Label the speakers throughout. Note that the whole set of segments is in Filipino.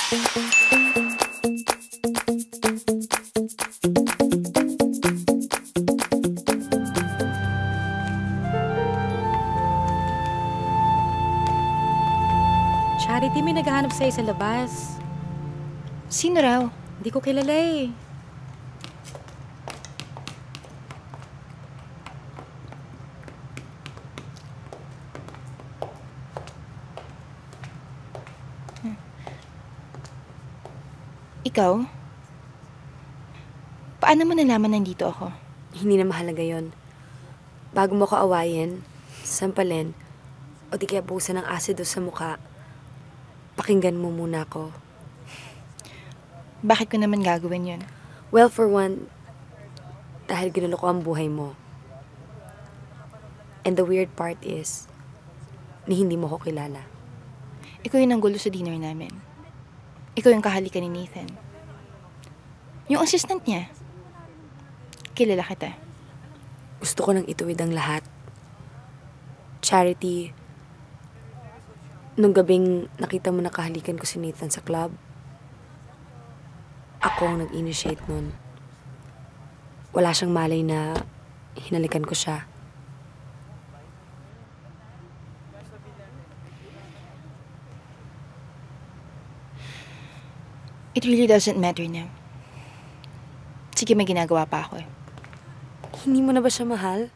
Speaker 1: Charity, may naghahanap sa'yo sa labas.
Speaker 2: Sino raw?
Speaker 1: Hindi ko kilala eh.
Speaker 2: Ikaw? Paano mo nalaman nandito ako?
Speaker 3: Hindi na mahalaga yon. Bago mo ko awayin, sampalin, o di kaya buhusan ng asido sa mukha, pakinggan mo muna ako.
Speaker 2: Bakit ko naman gagawin yun?
Speaker 3: Well, for one, dahil ginulo ko ang buhay mo. And the weird part is, ni hindi mo ko kilala.
Speaker 2: Ikaw yung nanggulo sa dinner namin. Ikaw yung kahalikan ni Nathan. Yung assistant niya. Kilala kita.
Speaker 3: Gusto ko nang ituwid ang lahat. Charity, nung gabing nakita mo na kahalikan ko si Nathan sa club, ako ang nag-initiate nun. Wala siyang malay na hinalikan ko siya.
Speaker 2: It really doesn't matter now. Sige, may ginagawa pa ako eh.
Speaker 3: Hindi mo na ba siya mahal?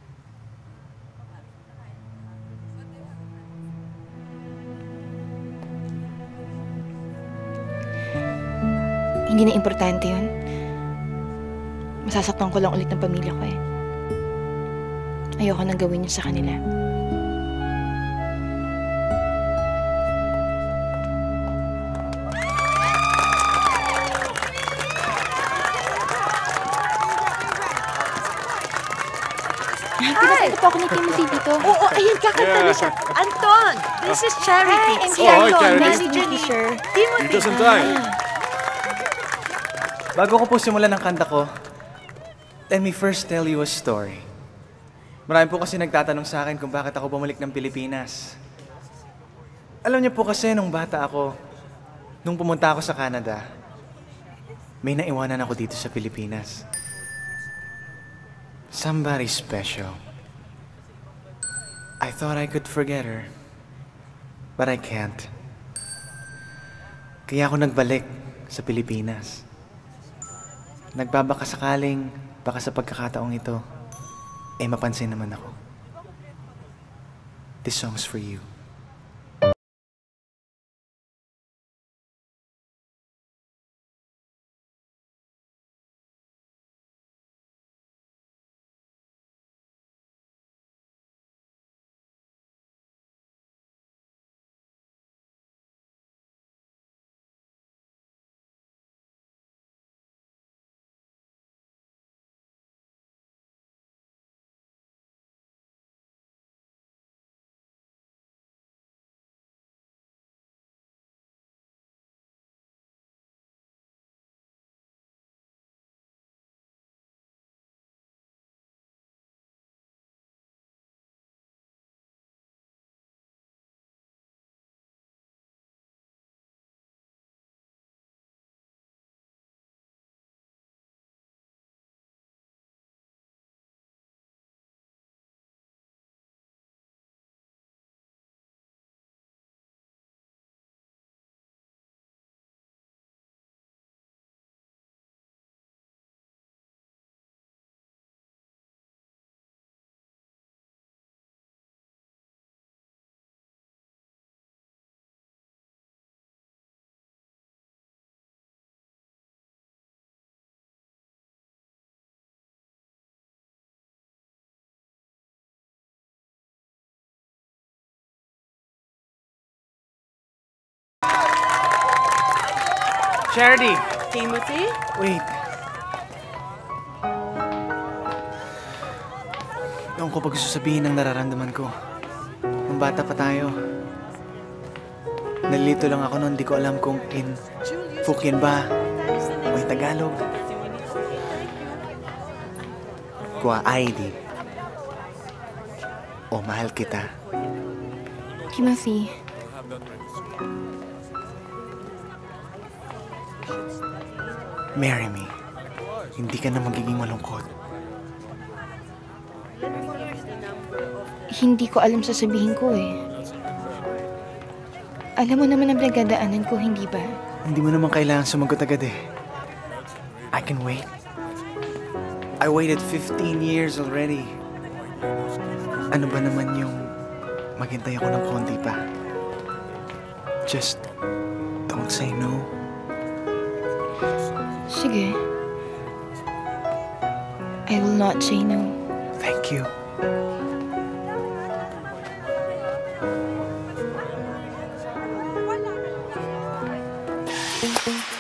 Speaker 2: Hindi na importante yun. Masasaktan ko lang ulit ng pamilya ko eh. Ayoko nang gawin yun sa kanila. Pinapagod po ako ni Timothy dito.
Speaker 4: Oo, ayun, kakanta na siya. Anton, this is Charity.
Speaker 2: Hi, I'm
Speaker 4: Si
Speaker 2: Charity.
Speaker 4: Anton,
Speaker 2: Nice
Speaker 4: si
Speaker 2: to meet you, sir.
Speaker 4: Timothy.
Speaker 5: Dito sa time. Bago ko po simulan ang kanta ko, let me first tell you a story. Marami po kasi nagtatanong sa akin kung bakit ako bumalik ng Pilipinas. Alam niyo po kasi nung bata ako, nung pumunta ako sa Canada, may naiwanan ako dito sa Pilipinas. Somebody special. I thought I could forget her, but I can't. Kaya ako nagbalik sa Pilipinas. Nagbabaka sakaling baka sa pagkakataong ito, mapansin naman ako. This song's for you. Charity!
Speaker 4: Timothy?
Speaker 5: Wait. Ewan ko pag gusto sabihin ang nararamdaman ko. Nung bata pa tayo, nalilito lang ako noon, di ko alam kung in Fukien ba o in Tagalog. Kwa ID. O mahal kita.
Speaker 2: Timothy.
Speaker 5: Marry me. Hindi ka na magiging malungkot.
Speaker 2: Hindi ko alam sasabihin ko eh. Alam mo naman ang pinagdadaanan ko, hindi ba?
Speaker 5: Hindi mo naman kailangan sumagot agad eh. I can wait. I waited 15 years already. Ano ba naman yung maghintay ako ng konti pa? Just don't say no.
Speaker 2: Sige. I will not say no.
Speaker 5: Thank you.
Speaker 3: Thank you.